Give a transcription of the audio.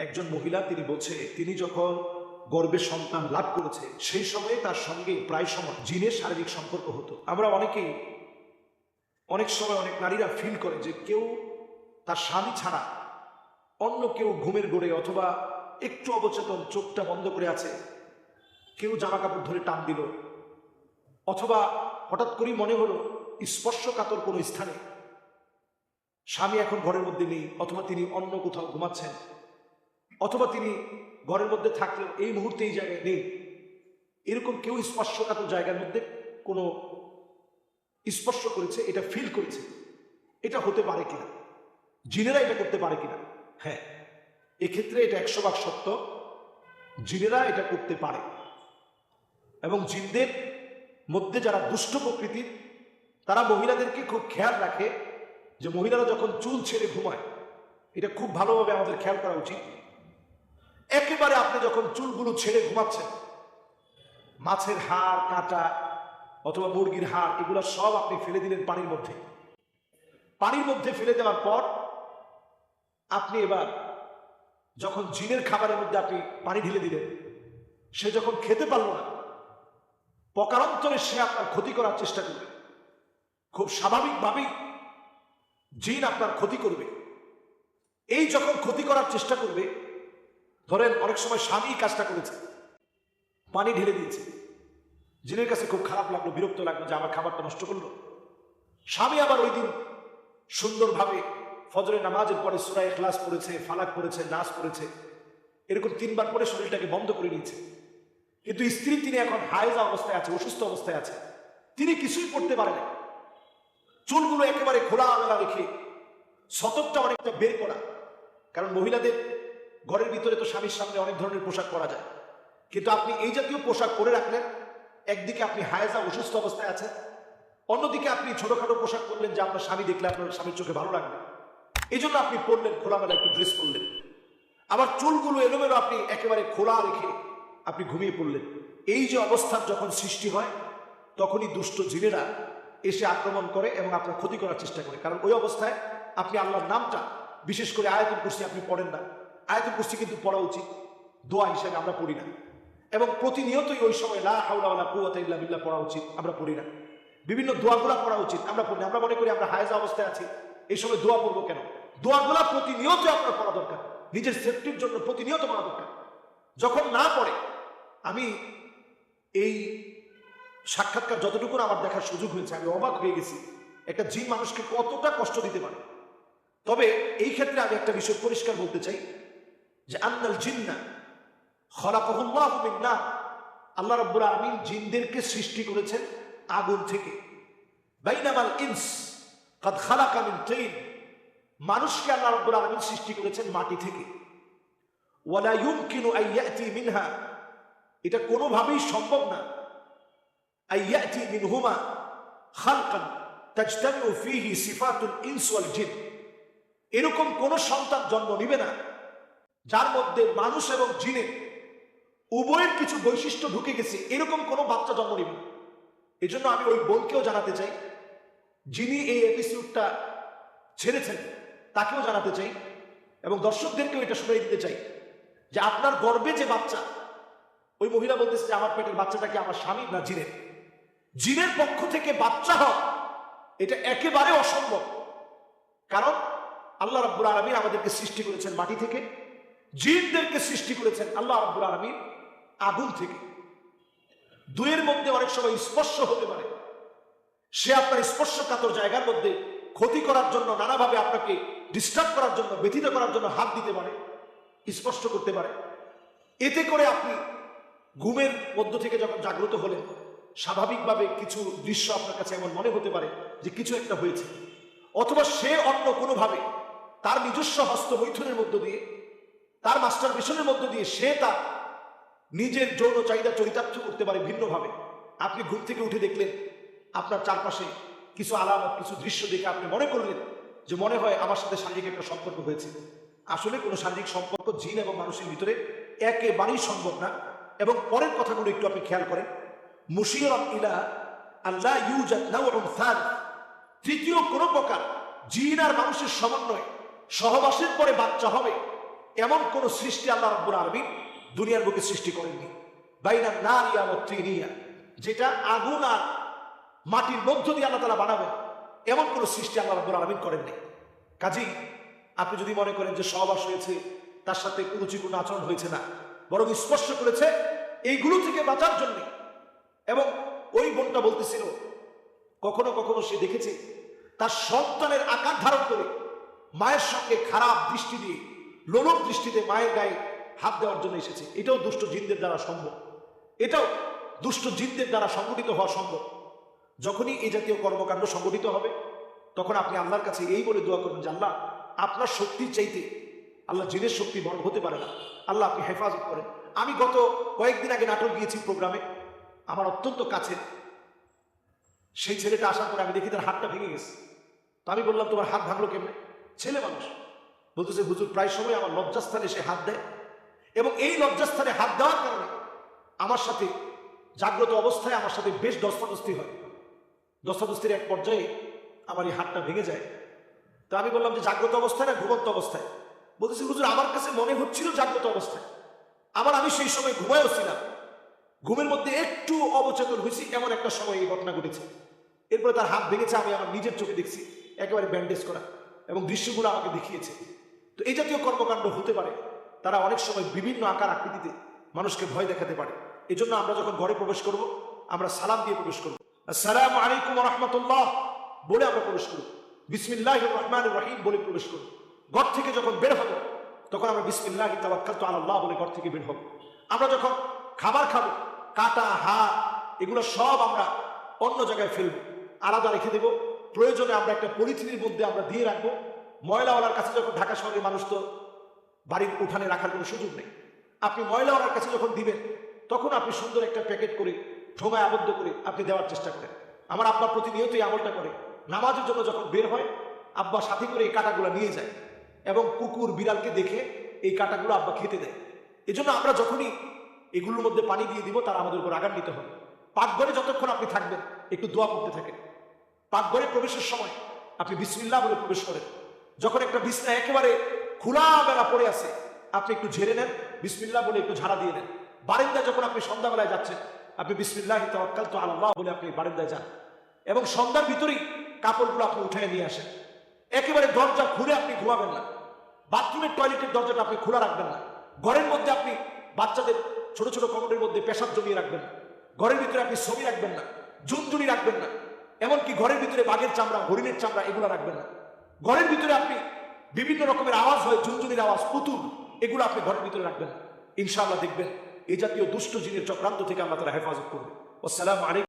একজন মহিলা তিনি বলছে তিনি যখন গর্ভে সন্তান লাভ করেছে সেই সময়ে তার সঙ্গে প্রায় সময় জিনের শারীরিক সম্পর্ক হতো। আমরা অনেকেই অনেক সময় অনেক নারীরা ফিল করে যে কেউ তার স্বামী ছাড়া অন্য কেউ ঘুমের ঘোরে অথবা একটু অবচেতন চোখটা বন্ধ করে আছে, কেউ জামা কাপড় ধরে টান দিল, অথবা হঠাৎ করেই মনে হলো স্পর্শকাতর কোনো স্থানে স্বামী এখন ঘরের মধ্যে নেই, অথবা তিনি অন্য কোথাও ঘুমাচ্ছেন, অথবা তিনি ঘরের মধ্যে থাকলেও এই মুহূর্তে এই জায়গায় নেই, এরকম কেউ স্পর্শকাতর জায়গার মধ্যে কোনো স্পর্শ করেছে, এটা ফিল করেছে, এটা হতে পারে কিনা, জিনেরা এটা করতে পারে কিনা? হ্যাঁ, এক্ষেত্রে এটা 100% সত্য, জিনেরা এটা করতে পারে। এবং জিনদের মধ্যে যারা দুষ্ট প্রকৃতির তারা মহিলাদেরকে খুব খেয়াল রাখে যে মহিলারা যখন চুল ছেড়ে ঘুমায়, এটা খুব ভালোভাবে আমাদের খেয়াল করা উচিত। একেবারে আপনি যখন চুলগুলো ছেড়ে ঘুমাচ্ছেন, মাছের হাড় কাঁটা অথবা মুরগির হাড় এগুলো সব আপনি ফেলে দিলেন পানির মধ্যে। পানির মধ্যে ফেলে দেওয়ার পর আপনি এবার যখন জিনের খাবারের মধ্যে আপনি পানি ঢেলে দিলেন, সে যখন খেতে পারল না, প্রকারান্তরে সে আপনার ক্ষতি করার চেষ্টা করবে। খুব স্বাভাবিকভাবেই জিন আপনার ক্ষতি করবে। এই যখন ক্ষতি করার চেষ্টা করবে, ধরেন অনেক সময় স্বামী কাজটা করেছে, পানি ঢেলে দিয়েছে, জিনের কাছে খুব খারাপ লাগলো, বিরক্ত লাগলো যে আমার খাবারটা নষ্ট করলো। স্বামী আবার ওই দিন সুন্দরভাবে ফজরের নামাজের পরে সূরা ইখলাস পড়েছে, ফালাক পড়েছে, নাস পড়েছে, এরকম 3 বার করে শরীরটাকে বন্ধ করে নিয়েছে। কিন্তু স্ত্রী তিনি এখন হায়েজা অবস্থায় আছে, অসুস্থ অবস্থায় আছে, তিনি কিছুই করতে পারে না। চুলগুলো একেবারে খোলামেলা রেখে সতর্কটা অনেকটা বের করা, কারণ মহিলাদের ঘরের ভিতরে তো স্বামীর সামনে অনেক ধরনের পোশাক পরা যায়, কিন্তু আপনি এই জাতীয় পোশাক পরে রাখলেন, একদিকে আপনি হায়েজা অসুস্থ অবস্থায় আছেন, অন্যদিকে আপনি ছোটখাটো পোশাক পরলেন যে আপনার স্বামী দেখলে আপনার স্বামীর চোখে ভালো লাগবে, এই জন্য আপনি পরলেন খোলামেলা একটু ড্রেস পরলেন। আবার চুলগুলো এলোমেলো আপনি একেবারে খোলা রেখে আপনি ঘুমিয়ে পড়লেন। এই যে অবস্থার যখন সৃষ্টি হয়, তখনই দুষ্ট জিনেরা এসে আক্রমণ করে এবং আপনার ক্ষতি করার চেষ্টা করে। কারণ ওই অবস্থায় আপনি আল্লাহর নামটা, বিশেষ করে আয়াতুল কুরসি আপনি পড়েন না। আয়াতুল কুরসি কিন্তু পড়া উচিত, দোয়া হিসেবে আমরা পড়ি না। এবং প্রতিনিয়তই ওই সময় লা হাওলা ওয়ালা কুওয়াতা ইল্লা বিল্লাহ পড়া উচিত, আমরা পড়ি না। বিভিন্ন দোয়াগুলা পড়া উচিত, আমরা পড়ি না। আমরা মনে করি আমরা হায়েজা অবস্থায় আছি, এই সময় দোয়া পড়বো কেন? দোয়াগুলা প্রতিনিয়ত আপনার পড়া দরকার, নিজের সেফটির জন্য প্রতিনিয়ত পড়া দরকার। যখন না পড়ে, আমি এই সাক্ষাৎকার যতটুকু আমার দেখার সুযোগ হয়েছে, আমি অবাক হয়ে গেছি একটা জিন মানুষকে কতটা কষ্ট দিতে পারে। তবে এই ক্ষেত্রে আমি একটা বিষয় পরিষ্কার বলতে চাই যে আন্নাল জিন্না খলাকাহুল্লাহু মিন নার, আল্লাহ রাব্বুল আলামিন জিনদেরকে সৃষ্টি করেছেন আগুন থেকে। বাইনামাল ইনস কাদ খালাকা মিন তিন, মানুষকে আল্লাহ রাব্বুল আলামিন সৃষ্টি করেছেন মাটি থেকে। ওয়ালা ইউমকিনু আন ইয়াতি মিনহা, এটা কোনোভাবেই সম্ভব না, আন ইয়াতি মিনহুমা খালকান তাজতামিউ ফীহি সিফাতুল ইনস ওয়াল জিন, এরকম কোন সন্তান জন্ম নিবে না যার মধ্যে মানুষ এবং জিনের উভয়ের কিছু বৈশিষ্ট্য ঢুকে গেছে, এরকম কোনো বাচ্চা জন্ম নিবে না। এই জন্য আমি ওই বোনকেও জানাতে চাই, যিনি এই এপিসোডটা ছেড়েছেন তাকেও জানাতে চাই, এবং দর্শকদেরকেও এটা শুনিয়ে দিতে চাই যে আপনার গর্ভে যে বাচ্চা, ওই মহিলা বলতেছে যে আমার পেটের বাচ্চাটা কি আমার স্বামী না জিনের? জিনের পক্ষ থেকে বাচ্চা হওয়া এটা একেবারে অসম্ভব। কারণ আল্লাহ রাব্বুল আলামিন আমাদেরকে সৃষ্টি করেছেন মাটি থেকে, জিনদেরকে সৃষ্টি করেছেন আল্লাহ রাব্বুল আলামিন আগুন থেকে। দুয়ের মধ্যে অনেক সময় স্পর্শ হতে পারে, সে আপনার স্পর্শকাতর জায়গার মধ্যে ক্ষতি করার জন্য, নানাভাবে আপনাকে ডিস্টার্ব করার জন্য, ব্যথিত করার জন্য হাত দিতে পারে, স্পর্শ করতে পারে। এতে করে আপনি ঘুমের মধ্য থেকে যখন জাগ্রত হলেন, স্বাভাবিকভাবে কিছু দৃশ্য আপনার কাছে এমন মনে হতে পারে যে কিছু একটা হয়েছে, অথবা সে অন্য কোনোভাবে তার নিজস্ব হস্তমৈথুনের মধ্য দিয়ে, তার মাস্টারবেশনের মধ্য দিয়ে সে তার নিজের যৌন চাহিদা চরিতার্থ করতে পারে ভিন্নভাবে। আপনি ঘুম থেকে উঠে দেখলেন আপনার চারপাশে কিছু আলামত, কিছু দৃশ্য দেখে আপনি মনে করলেন যে মনে হয় আমার সাথে শারীরিক একটা সম্পর্ক হয়েছে। আসলে কোনো শারীরিক সম্পর্ক জিন এবং মানুষের ভিতরে একেবারেই সম্ভব না। এবং পরের কথাগুলো একটু আপনি খেয়াল করেন, মুশিরান ইলা আল্লাহ ইউজাদ নাওউন সালিস, তৃতীয় কোনো প্রকার জিন আর মানুষের সমন্বয় সহবাসের পরে বাচ্চা হবে, এমন কোন সৃষ্টি আল্লাহ রাব্বুল আলামিন দুনিয়ার বুকে সৃষ্টি করেননি। বাইনা নারিয়া ওয়া তিনিয়া, যেটা আগুন আর মাটির মধ্য দিয়ে আল্লাহ তাআলা বানাবেন, এমন কোন সৃষ্টি আল্লাহ রাব্বুল আলামিন করেননি। কাজেই আপনি যদি মনে করেন যে সহবাস হয়েছে, তার সাথে কুরুচিপূর্ণ আচরণ হয়েছে, না, বরং স্পর্শ করেছে এইগুলো থেকে বাঁচার জন্য। এবং ওই বোনটা বলতেছিল কখনো কখনো সে দেখেছে তার সন্তানের আকার ধারণ করে মায়ের সঙ্গে খারাপ দৃষ্টি দিয়ে, লোলক দৃষ্টিতে মায়ের গায়ে হাত দেওয়ার জন্য এসেছে। এটাও দুষ্ট জিনদের দ্বারা সম্ভব, এটাও দুষ্ট জিনদের দ্বারা সংগঠিত হওয়া সম্ভব। যখনই এই জাতীয় কর্মকাণ্ড সংগঠিত হবে, তখন আপনি আল্লাহর কাছে এই বলে দোয়া করবেন যে আল্লাহ, আপনার শক্তির চাইতে আল্লাহ জিনের শক্তি বড় হতে পারে না, আল্লাহ আপনি হেফাজত করেন। আমি গত কয়েকদিন আগে নাটক গিয়েছি প্রোগ্রামে, আমার অত্যন্ত কাছে সেই ছেলেটা আসার পর আমি দেখি তার হাতটা ভেঙে গেছে। তো আমি বললাম, তোমার হাত ভাঙলো কেমনে? ছেলে মানুষ বলতেছে, হুজুর প্রায় সময় আমার লজ্জাস্থানে সে হাত দেয়, এবং এই লজ্জাস্থানে হাত দেওয়ার কারণে আমার সাথে জাগ্রত অবস্থায় আমার সাথে বেশ দস্তাদস্তি হয়। দস্তাদস্তির এক পর্যায়ে আমার এই হাতটা ভেঙে যায়। তো আমি বললাম যে জাগ্রত অবস্থায় না ঘুমন্ত অবস্থায়? বলতেছি, হুজুর আমার কাছে মনে হচ্ছিল জাগ্রত অবস্থায়, আমি সেই সময় ঘুমায়ও ছিলাম, ঘুমের মধ্যে একটু অবচেতন হয়েছি, এমন একটা সময় এই ঘটনা ঘটেছে। এরপরে তার হাত ভেঙেছে, আমি আমার নিজের চোখে দেখছি, একেবারে ব্যান্ডেজ করা, এবং দৃশ্যগুলো আমাকে দেখিয়েছে। তো এই জাতীয় কর্মকাণ্ড হতে পারে, তারা অনেক সময় বিভিন্ন আকার আকৃতিতে মানুষকে ভয় দেখাতে পারে। এই জন্য আমরা যখন ঘরে প্রবেশ করব, আমরা সালাম দিয়ে প্রবেশ করব, আসসালামু আলাইকুম ওয়া রাহমাতুল্লাহ বলে আমরা প্রবেশ করব, বিসমিল্লাহির রহমানির রহিম বলে প্রবেশ করব। ঘর থেকে যখন বের হব, তখন আমরা বিসমিল্লাহি তাওয়াক্কালতু আলাল্লাহ বলে ঘর থেকে বের হব। আমরা যখন খাবার খাবো, কাটা হাত এগুলো সব আমরা অন্য জায়গায় ফেলবো, আলাদা রেখে দেবো। প্রয়োজনে আমরা একটা পলিথিনের মধ্যে আমরা দিয়ে রাখবো। ময়লাওয়ালার কাছে যখন, ঢাকা শহরের মানুষ তো বাড়ির উঠানে রাখার কোনো সুযোগ নেই, আপনি ময়লাওয়ালার কাছে যখন দিবেন, তখন আপনি সুন্দর একটা প্যাকেট করে ঠোঙায় আবদ্ধ করে আপনি দেওয়ার চেষ্টা করেন। আমার আব্বা প্রতিনিয়ত এই আমলটা করে। নামাজের জন্য যখন বের হয়, আব্বা সাথে করে এই কাঁটাগুলো নিয়ে যায়, এবং কুকুর বিড়ালকে দেখে এই কাঁটাগুলো আব্বা খেতে দেয়। এজন্য আমরা যখনই এগুলোর মধ্যে পানি দিয়ে দিব, তারা আমাদের উপর আঘাত নিতে হবে। পাকঘরে যতক্ষণ আপনি থাকবেন, একটু দোয়া করতে থাকেন। পাকঘরে প্রবেশের সময় আপনি বিসমিল্লাহ বলে প্রবেশ করেন। যখন একটা বিছনা একেবারে খোলামেলা পড়ে আছে, আপনি একটু ঝেড়ে নেন, বিসমিল্লাহ বলে একটু ঝাড়া দিয়ে নেন। বারান্দায় যখন আপনি সন্ধ্যাবেলায় যাচ্ছেন, আপনি বিসমিল্লাহি তাওয়াক্কালতু আলাল্লাহ বলে আপনি বারান্দায় যান, এবং সন্ধ্যার ভিতরেই কাপড়গুলো আপনি উঠায় নিয়ে আসেন। একেবারে দরজা খুলে আপনি ঘুমাবেন না। বাথরুমের টয়লেটের দরজাটা আপনি খোলা রাখবেন না। ঘরের মধ্যে আপনি বাচ্চাদের ছোট ছোট কমোডের মধ্যে পেশাব জমিয়ে রাখবেন না। ঘরের ভিতরে আপনি ছবি রাখবেন না, ঝুনঝুনি রাখবেন না। এমনকি ঘরের ভিতরে বাঘের চামড়া, হরিণের চামড়া এগুলো রাখবেন না। ঘরের ভিতরে আপনি বিভিন্ন রকমের আওয়াজ হয়, ঝুনঝুনির আওয়াজ, পুতুল, এগুলো আপনি ঘরের ভিতরে রাখবেন না। ইনশাআল্লাহ দেখবেন এই জাতীয় দুষ্ট জিনের চক্রান্ত থেকে আল্লাহ তাআলা হেফাজত করবে। আসসালামু আলাইকুম।